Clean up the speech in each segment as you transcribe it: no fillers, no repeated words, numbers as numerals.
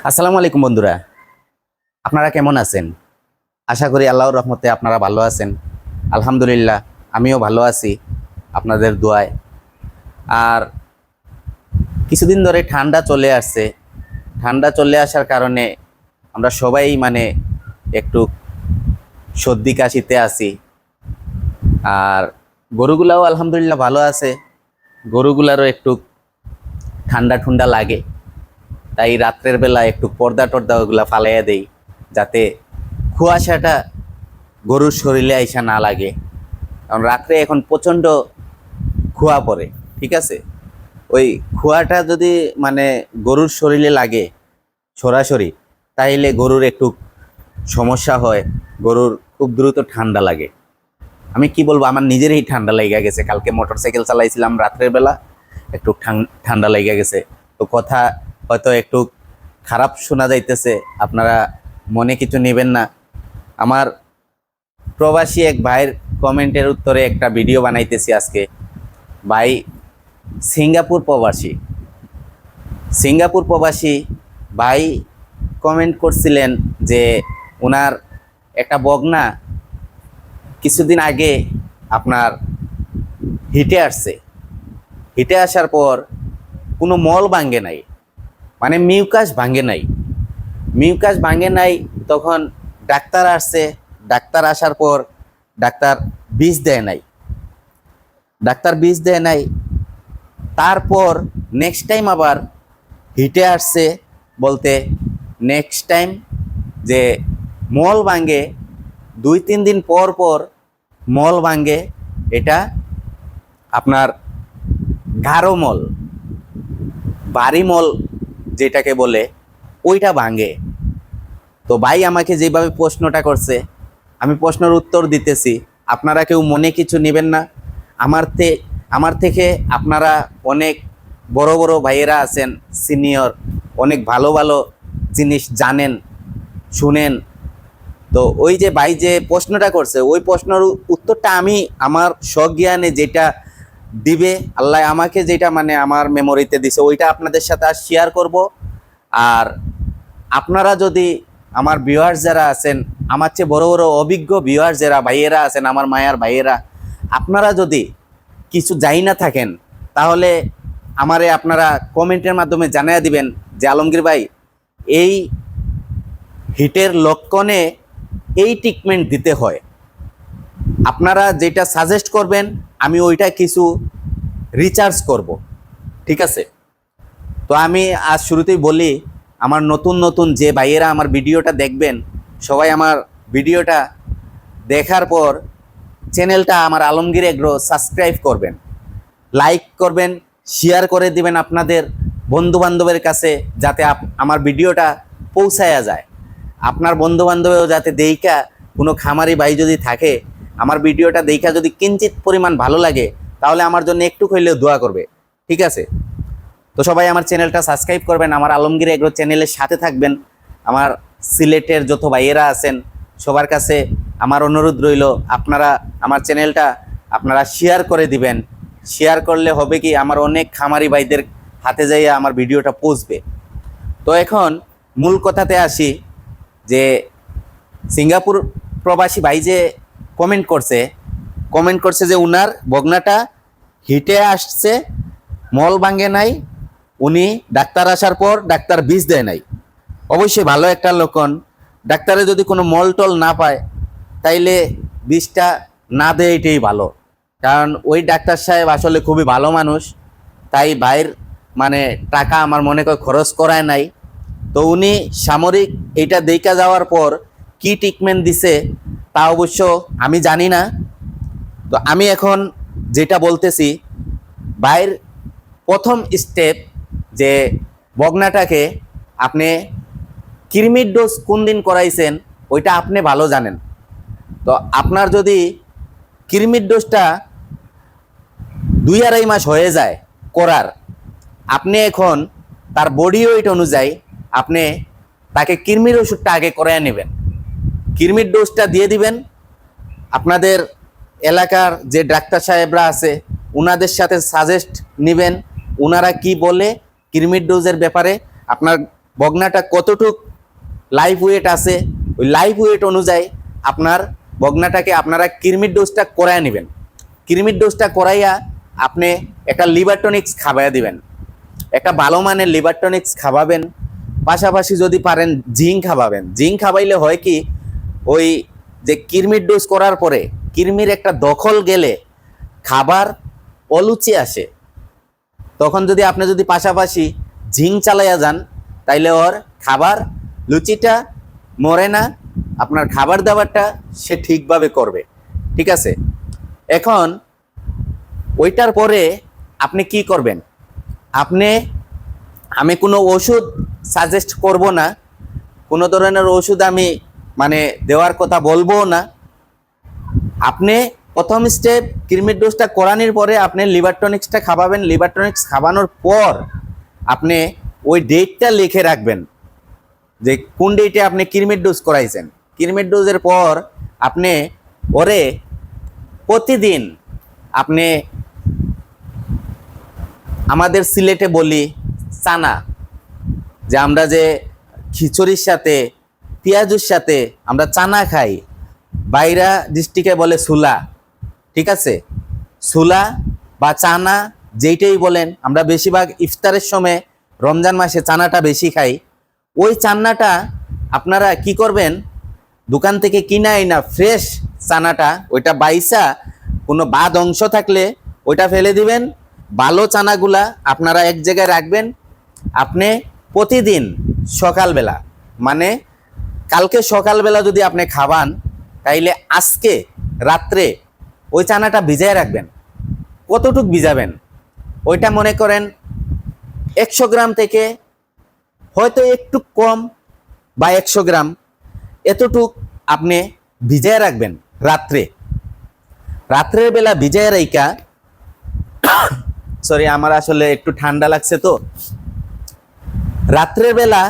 আসসালামু আলাইকুম বন্ধুরা, আপনারা কেমন আছেন? আশা করি আল্লাহর রহমতে আপনারা ভালো আছেন। আলহামদুলিল্লাহ, আমিও ভালো আছি আপনাদের দোয়ায়। আর কিছুদিন ধরে ঠান্ডা চলে আসছে। ঠান্ডা চলে আসার কারণে আমরা সবাই একটু সর্দি কাশিতে আছি। আর গরুগুলাও আলহামদুলিল্লাহ ভালো আছে। গরুগুলারও একটু ঠান্ডা ঠান্ডা লাগে, তাই রাত্রের বেলা একটু পর্দা টর্দা ওগুলা ফালাইয়া দেই, যাতে কুয়াশাটা গরুর শরীরে আইসা না লাগে। কারণ রাত্রে এখন প্রচণ্ড কুয়া পড়ে, ঠিক আছে? ওই কুয়াটা যদি গরুর শরীরে লাগে সরাসরি, তাইলে গরুর একটু সমস্যা হয়, গরুর খুব দ্রুত ঠান্ডা লাগে। আমি কি বলবো, আমার নিজেরই ঠান্ডা লেগে গেছে। কালকে মোটরসাইকেল চালাইছিলাম রাত্রের বেলা, একটু ঠান্ডা লেগে গেছে। তো কথা হয়তো একটু খারাপ শোনা যাইতেছে, আপনারা মনে কিছু নেবেন না। আমার প্রবাসী এক ভাইয়ের কমেন্টের উত্তরে একটা ভিডিও বানাইতেছি আজকে। ভাই সিঙ্গাপুর প্রবাসী ভাই কমেন্ট করছিলেন যে ওনার একটা বগনা কিছুদিন আগে আপনার হিটে আসছে। হিটে আসার পর কোনো মল ভাঙে নাই, মিউকাস ভাঙে নাই। তখন ডাক্তার আসছে, ডাক্তার আসার পর ডাক্তার বিষ দেয় নাই। তারপর নেক্সট টাইম আবার হিটে আসছে, বলতে নেক্সট টাইম যে মল ভাঙে 2-3 দিন পর পর মল ভাঙে। এটা আপনার গাঢ় মল, ভারী মল যেটাকে বলে, ওইটা ভাঙে। তো ভাই আমাকে যেভাবে প্রশ্নটা করছে, আমি প্রশ্নের উত্তর দিতেছি। আপনারা কেউ মনে কিছু নেবেন না। আমার থেকে আপনারা অনেক বড় বড় ভাইয়েরা আছেন, সিনিয়র, অনেক ভালো ভালো জিনিস জানেন, শুনেন। তো ওই যে ভাই যে প্রশ্নটা করছে, ওই প্রশ্নের উত্তরটা আমি আমার স্বজ্ঞানে যেটা দিবে আল্লাহ আমাকে, যেটা আমার মেমোরিতে দিছে, ওইটা আপনাদের সাথে আর শেয়ার করব। আর আপনারা যদি আমার ভিউয়ার্স যারা আছেন, আমার চেয়ে বড় বড় অভিজ্ঞ ভিউয়ার্স যারা ভাইয়েরা আছেন, আমার মায়ার ভাইয়েরা, আপনারা যদি কিছু জানি না থাকেন, তাহলে আমারে আপনারা কমেন্টের মাধ্যমে জানিয়ে দিবেন যে আলমগীর ভাই, এই হিটের লক্ষণে এই ট্রিটমেন্ট দিতে হয়। আপনারা যেটা সাজেস্ট করবেন আমি ওইটা কিছু রিচার্জ করব, ঠিক আছে? তো আমি আজ শুরুতেই বলি, আমার নতুন যে ভাইয়েরা আমার ভিডিওটা দেখবেন, সবাই আমার ভিডিওটা দেখার পর চ্যানেলটা আমার আলমগীর এগ্রো সাবস্ক্রাইব করবেন, লাইক করবেন, শেয়ার করে দিবেন আপনাদের বন্ধুবান্ধবের কাছে, যাতে আমার ভিডিওটা পৌঁছায়া যায়। আপনার বন্ধুবান্ধবেও যাতে দেইখা, কোনো খামারি ভাই যদি থাকে, আমার ভিডিওটা দেইখা যদি কিঞ্চিত পরিমাণ ভালো লাগে, তাহলে আমার জন্য একটু হইলেও দোয়া করবে, ঠিক আছে? তো সবাই আমার চ্যানেলটা সাবস্ক্রাইব করবেন, আমার আলমগীর এগ্রো চ্যানেলের সাথে থাকবেন। আমার সিলেটের যত ভাইয়েরা আছেন সবার কাছে আমার অনুরোধ রইল, আপনারা আমার চ্যানেলটা আপনারা শেয়ার করে দিবেন। শেয়ার করলে হবে কি, আমার অনেক খামারি ভাইদের হাতে যাইয়া আমার ভিডিওটা পৌঁছবে। তো এখন মূল কথাতে আসি, যে সিঙ্গাপুর প্রবাসী ভাই যে কমেন্ট করছে যে উনার বগনাটা হিটে আসছে, মল ভাঙে নাই, উনি ডাক্তার আসার পর ডাক্তার বিষ দেয় নাই। অবশ্যই ভালো একটা লক্ষণ। ডাক্তারে যদি কোনো মল টল না পায়, তাইলে বিষটা না দেয়, এটাই ভালো। কারণ ওই ডাক্তার সাহেব আসলে খুবই ভালো মানুষ, তাই ভাইয়ের টাকা আমার মনে করে খরচ করায় নাই। তো উনি সামরিক এটা দেখা যাওয়ার পর কি ট্রিটমেন্ট দিছে তা অবশ্য আমি জানি না। তো আমি এখন যেটা বলতেছি, ভাইয়ের প্রথম স্টেপ, যে বগনাটাকে আপনি কৃমির ডোজ কোন দিন করাইছেন ওইটা আপনি ভালো জানেন। তো আপনার যদি কৃমির ডোজটা 2-2.5 মাস হয়ে যায় করার, আপনি এখন তার বডি ওয়েট অনুযায়ী আপনি তাকে কৃমির ওষুধটা আগে করায় নেবেন, কৃমির ডোজটা দিয়ে দিবেন। আপনাদের এলাকার যে ডাক্তার সাহেবরা আছে ওনাদের সাথে সাজেস্ট নেবেন, ওনারা কি বলে কৃমির ডোজের ব্যাপারে, আপনার বগনাটা কতটুক লাইভ ওয়েট আছে, ওই লাইভ ওয়েট অনুযায়ী আপনার বগনাটাকে আপনারা কৃমির ডোজটা করায় নেবেন। কৃমির ডোজটা করাইয়া আপনি একটা লিভার টনিক্স খাওয়াইয়া দিবেন, একটা ভালো মানের লিভার টনিক্স খাওয়াবেন। পাশাপাশি যদি পারেন জিঙ্ক খাওয়াবেন। জিঙ্ক খাওয়াইলে হয় কি, ওই যে কৃমির ডোজ করার পরে কৃমির একটা দখল গেলে খাবার অলুচি আসে, তখন যদি আপনি যদি পাশাপাশি জিঙ্ক চালাইয়া যান তাইলে ওর খাবার লুচিটা মরে না, আপনার খাবার দাবারটা সে ঠিকভাবে করবে। ঠিক আছে, এখন ওইটার পরে আপনি কি করবেন, আমি কোনো ওষুধ সাজেস্ট করব না, কোনো ধরনের ওষুধ আমি মানে দেওয়ার কথা বলবো না। আপনি প্রথম স্টেপ কৃমির ডোজটা করানোর পরে আপনি লিভার টনিক্সটা খাওয়াবেন। লিভার টনিক্স খাওয়ানোর পর আপনি ওই ডেটটা লিখে রাখবেন যে কোন ডেটে আপনি কৃমির ডোজ করাইছেন। কৃমির ডোজের পর আপনি ওরে প্রতিদিন আপনি, আমাদের সিলেটে বলি চানা, যে আমরা যে খিচুড়ির সাথে পেঁয়াজুর সাথে আমরা চানা খাই, বাইরা ডিস্ট্রিক্টে বলে সুলা। ঠিক আছে, সুলা বা চানা যেইটাই বলেন, আমরা বেশিরভাগ ইফতারের সময় রমজান মাসে চানাটা বেশি খাই। ওই চান্নাটা আপনারা কি করবেন, দোকান থেকে কিনে আইনা ফ্রেশ চানাটা ওইটা বাইসা কোনো বাদ অংশ থাকলে ওইটা ফেলে দিবেন। ভালো চানাগুলা আপনারা এক জায়গায় রাখবেন। আপনি প্রতিদিন সকালবেলা, মানে কালকে সকালবেলা যদি আপনি খাবান, তাইলে আজকে রাত্রে ওই চানাটা ভিজায় রাখবেন। কতটুক ভিজাবেন, ওইটা মনে করেন 100 গ্রাম থেকে হয়তো একটু কম বা 100 গ্রাম এতটুক আপনি ভিজায় রাখবেন রাত্রে। রাত্রের বেলা ভিজায় রাইকা, সরি আমার আসলে একটু ঠান্ডা লাগছে তো, রাত্রের বেলা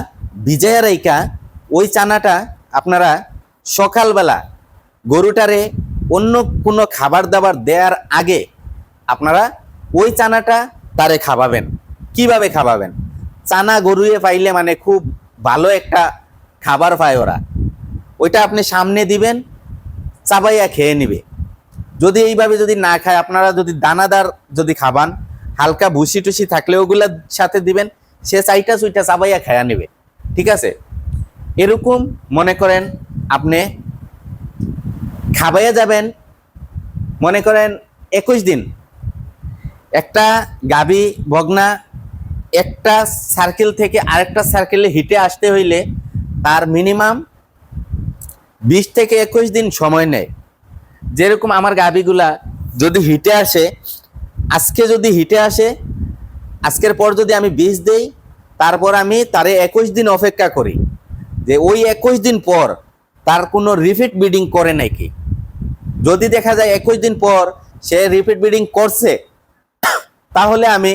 ভিজায় রাইকা ওই চানাটা আপনারা সকালবেলা গরুটারে অন্য কোনো খাবার দাবার দেওয়ার আগে আপনারা ওই চানাটা তারে খাওয়াবেন। কিভাবে খাওয়াবেন, চানা গরুয়ে পাইলে মানে খুব ভালো একটা খাবার পায় ওরা, ওইটা আপনি সামনে দিবেন, চাবাইয়া খেয়ে নিবে। যদি এইভাবে যদি না খায়, আপনারা যদি দানাদার যদি খাবান, হালকা ভুসি টুসি থাকলে ওগুলার সাথে দিবেন, সে চাইটা চুইটা চাবাইয়া খায়া নেবে। ঠিক আছে, এরকম মনে করেন আপনি খাবাইয়া যাবেন। মনে করেন 21 দিন একটা গাভী বগনা একটা সার্কেল থেকে আরেকটা সার্কেলে হিটে আসতে হইলে তার মিনিমাম 20 থেকে 21 দিন সময় নেয়। যেরকম আমার গাভীগুলা যদি হিটে আসে, আজকে যদি হিটে আসে, আজকের পর যদি আমি বীজ দেই, তারপর আমি তারে 21 দিন অপেক্ষা করি যে ওই 21 দিন পর তার কোনো রিপিট ব্রিডিং করে নাকি। যদি দেখা যায় 21 দিন পর সে রিপিট ব্রিডিং করছে, তাহলে আমি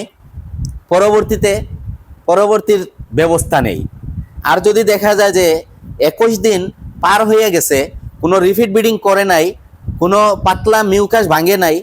পরবর্তীর ব্যবস্থা নেই। আর যদি দেখা যায় যে 21 দিন পার হয়ে গেছে, কোনো রিপিট ব্রিডিং করে নাই, কোনো পাতলা মিউকাস ভাঙে নাই,